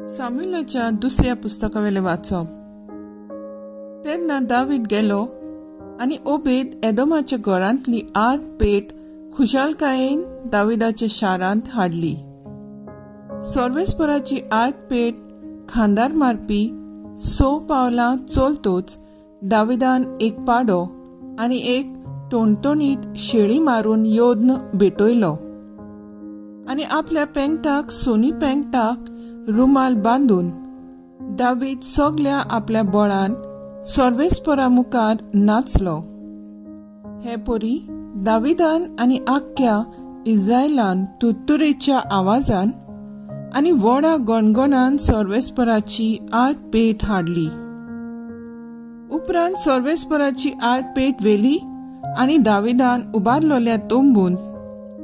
सामुएलाच्या दुसऱ्या पुस्तकावेले वाचप. तेन्ना दावीद गेलो आनी ओबेद एदोमाच्या घरांतली 8 पेट खुशालकायेन दाविदाच्या शारांत हाडली. सर्वेस्पराची 8 पेट खांदार मारपी 6 पावलां चलतोच दाविदान एक पाडो आनी एक टोणटोणीत शेळी मारून योद्न भेटयलो आनी आपल्या पेंगटाक सोनी पेंगटाक रुमाल बांदून दावीद सगल्या आपल्या बळान सर्वेस्परा मुखार नाचलो. हे परी दाविदान आनी आख्ख्या इस्रायलान तुत्तुरेच्या आवाजान आनी व्हडा गणगणान सर्वेस्पराची 8 पेट हाडली. उपरांत सर्वेस्पराची 8 पेट वेली आनी दाविदान उबारलोल्या तोंबून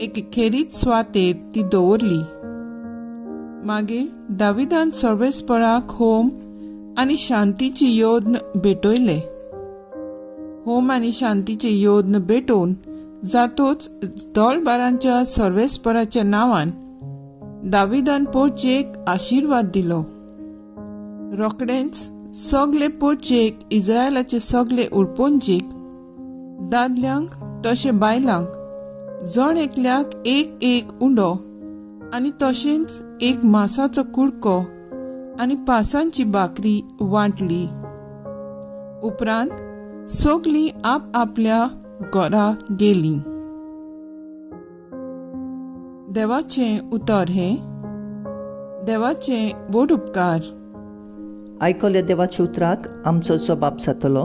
एक खेरीत स्वातेर ती दवरली. मागीर दाविदान सर्वेस्पराक होम आनी शांतीची योद्न भेटयले. होम आनी शांतीचे योद्न भेटोवन जातोच दोलबारांच्या सर्वेस्पराच्या नांवान दाविदान पोरचेक आशीर्वाद दिलो. रोखडेंच सगले पोरचेक इस्रायलाचे सगले उरपोंचेक दादल्यांक तशे बायलांक जण एकल्याक एक उंडो आनी तशेंच एक मासाचो कुडको आनी पासांची भाकरी वांटली. उपरांत सगलीं आपल्या घरा गेलीं. देवाचें उतर हे देवाचे बोड उपकार. आयकल्या देवाच्या उतराक आमचो जबाब जातलो.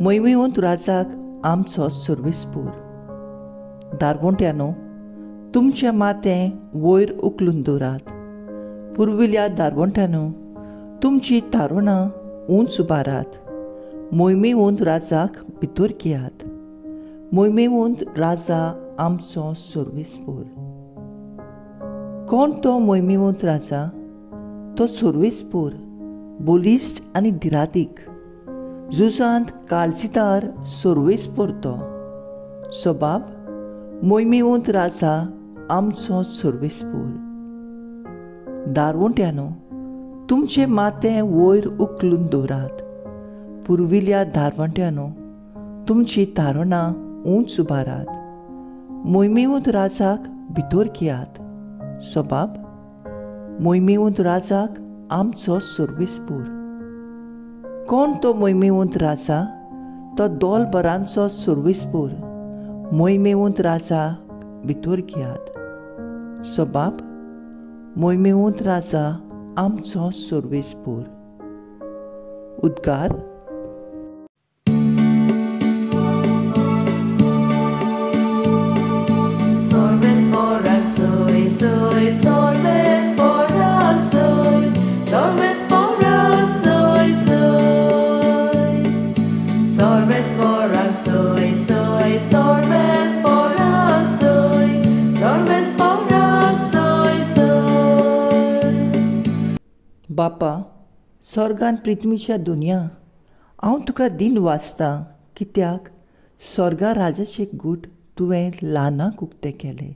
मोहिमेवंत राजाक आमचो सर्वेस्पूर. दारवंट्यानो, तुमचें मातें वयर उखलून दवरात. पुर्विल्या दारवंट्यानो, तुमची तारुणां उंच उबारात. मोहिमेवंत राजाक भितर घेयात. मोहिमेवंत राजा आमचो सर्वेस्पूर. कोण तो मोहिमेवंत राजा? तो सर्वेस्पूर, बोलिश्ट आनी धिरातीक, झुजांत काळजीदार सर्वेस्पूर तो. सबाब, मोहिमेवंत राजा आमचो सर्वेस्पूर. दारवंट्यानो, तुमचें मातें वयर उखलून दवरात. पुर्विल्या दारवंट्यानो, तुमची तारुणां उंच उबारात. मोहिमेवंत राजाक भितर घेयात. सबाब, मोहिमेवंत राजाक आमचो सर्वेस्पूर. कोण तो मोहिमेवंत राजा? तो दोलबरांचो सर्वेस्पूर. मोहिमेवंत राजाक भितर घेयात. सबाब, मोहिमेवंत राजा आमचो सर्वेस्पूर. उद्गार. बापा, स्वर्गान पृथ्वीच्या दुनिया, हांव तुका दिन वाचता, कित्याक स्वर्गा राजाचे गूट तुवें ल्हानाक उक्ते केले.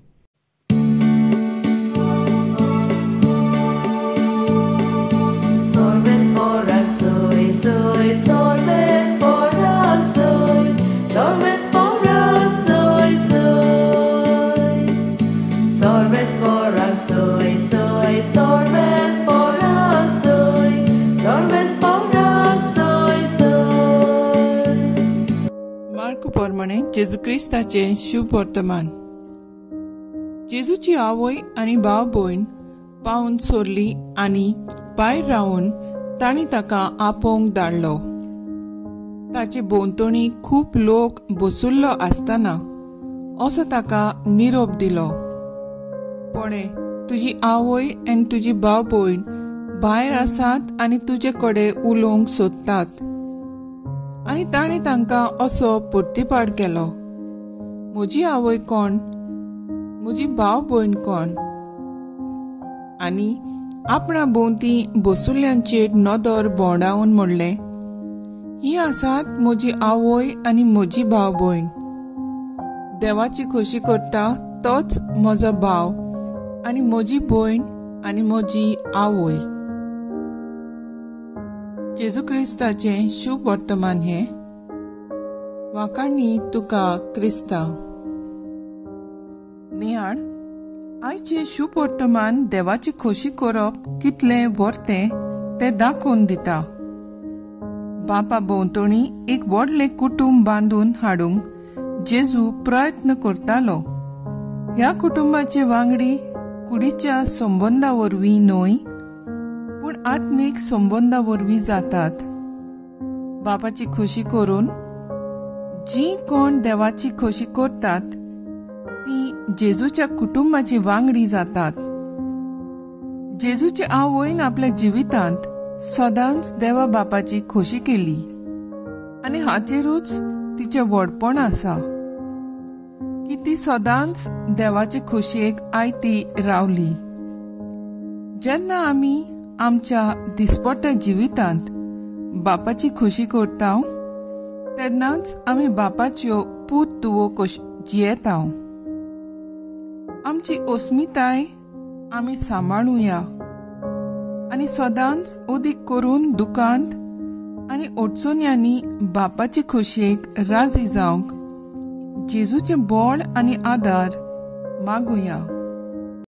प्रमाणे जेजू क्रिस्ताचे शुभ वर्तमान. जेजूची आवय आनी भाव भयण पावन सोरली आनी भायर रावन तांणी ताका आपोवंक धाडलो. ताचे भोंवतणी खूब लोक बसुल्लो आसतना असो ताका निरोप दिलो. पळय, तुजी आवय आनी तुजी भाव भयण भायर आसात आनी तुजे कडेन उलोवंक सोदतात. आनी ताणें तांकां असो परतीपाड केलो. म्हजी आवय कोण? म्हजी भाव भयण कोण? आनी आपणा भोंवती बसुल्ल्यांचेर नदर भोंवडावन म्हणलें, ही आसात म्हजी आवय आनी म्हजी भाव भयण. देवाची खोशी करता तोच म्हजो भाव आनी म्हजी भयण आनी म्हजी आवय. जेजू क्रिस्ताचे शुभ वर्तमान हे वाकाणी तुका क्रिस्ता नियाळ आयचे शुभ वर्तमान देवाची खोशी करप कितले वर्ते ते दाखोवन दिता। बापा भोंवतणी एक व्हडले कुटुंब बांधून हाडूंक जेजू प्रयत्न करतालो। ह्या कुटुंबाचे वांगडी कुडीच्या संबंधा वरवीं न्हय पूण आत्मीक संबंधा वरवीं जातात। बापाची खोशी करून जी कोण देवाची खोशी करतात ती जेजूच्या कुटुंबाची वांगडी जातात। जेजूचे आवयन आपल्या जिवितांत सदांच देवा बापाची खोशी केली आनी हाचेरूच तिचे व्हडपण आसा की ती सदांच देवाचे खोशयेक आयती रावली। जेन्ना आमी आमच्या दिसपट्ट्या जिवितांत बापाची खोशी करता तेन्नाच आमी बापाच्यो पूत तुवो जियेता। आमची अस्मिताय आमी सांबाळुया आनी सदांच अदीक करून दुखांत आनी अडचण्यांनी बापाची खोशयेक राजी जावंक जेजूचे बळ आनी आदार मागुया।